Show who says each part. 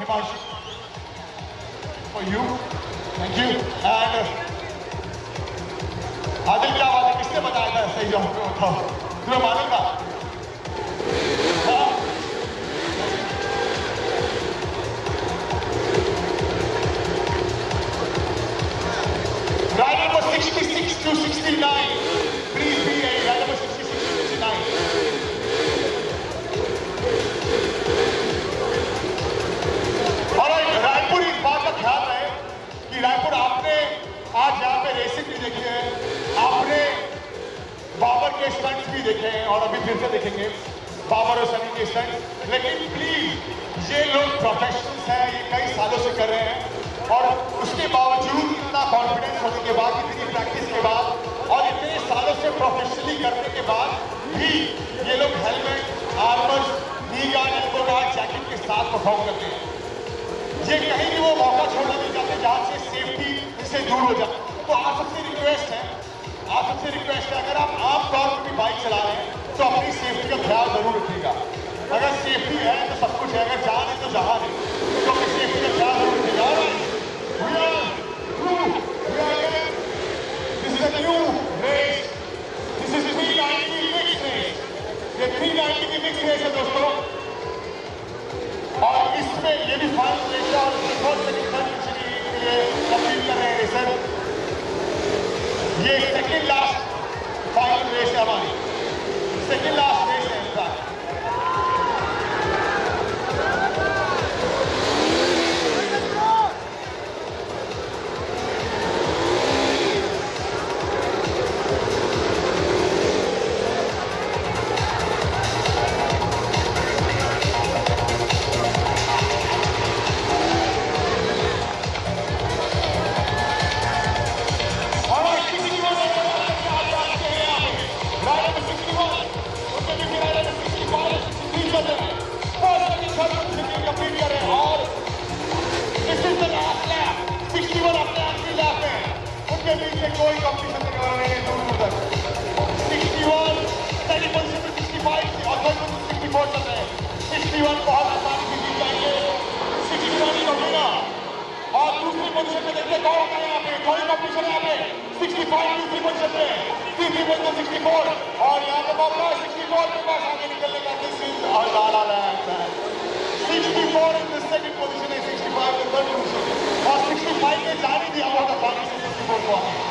Speaker 1: Himanshu, for you. Thank you. And Adil क्या बात है, किसने बताया था सही जवाब बताओ, तुम्हें मालूम था? Ride number 66 to 69. Please be ready. Ride number 66 to 69. Alright, Raipur इस बात का ख्याल रहे कि रायपुर आपने आज यहाँ पे रेसिंग भी देखी है, आपने बाबर के स्टंट्स भी देखे हैं और अभी फिर से देखेंगे बाबर और सनी के स्टंट्स, लेकिन प्लीज ये लोग प्रोफेशनल्स हैं, ये कई सालों से कर रहे हैं और उसके बावजूद इतना कॉन्फिडेंस होने के बाद, इतनी प्रैक्टिस के बाद और इतने सालों से प्रोफेशनली करने के बाद भी ये लोग हेलमेट, आर्मर्स, नी गार्ड, एल्बो गार्ड, जैकेट के साथ परफॉर्म करते हैं। ये कहीं भी वो मौका छोड़ना नहीं चाहते जहाँ से सेफ्टी इससे दूर हो जाए। तो आप सबसे रिक्वेस्ट है, अगर आप आम तौर पर भी बाइक चला रहे हैं तो अपनी सेफ्टी का ख्याल जरूर रखिएगा। अगर सेफ्टी है तो सब कुछ है, अगर जान है तो जहान है, तो अपनी सेफ्टी का ख्याल जरूर रखिएगा। This is a new race. This is 390 mixed race. ये 390 की मिक्स रेस है दोस्तों, और इसमें ये भी फाइनल रेस है और फर्स्ट सेकंड थर्ड के लिए कंपीट कर रहे हैं रेसर। ये सेकंड लास्ट फाइनल रेस है हमारी, सेकंड लास्ट रेस है इनका। कोई कंपटीशन नहीं कर रहे हैं दूर दूर तक। 61 पहली पोजीशन में 65 और थर्ड पोजीशन 64 चल रहे हैं। 61 बहुत आसानी से जीत जाएंगे, 61 ही होगा। और दूसरी पोजीशन में देखिए कौन होता है यहाँ पे, थोड़ी कंपटीशन है यहाँ पे। 65 दूसरी पोजीशन में, तीसरी पोजीशन 64 और यहाँ पे मौका है 64 के पास आगे निकलने का। This is 64 in the second position है, 65 इन द थर्ड पोजीशन और 65 में जाने दिया बहुत आसानी से 64 को।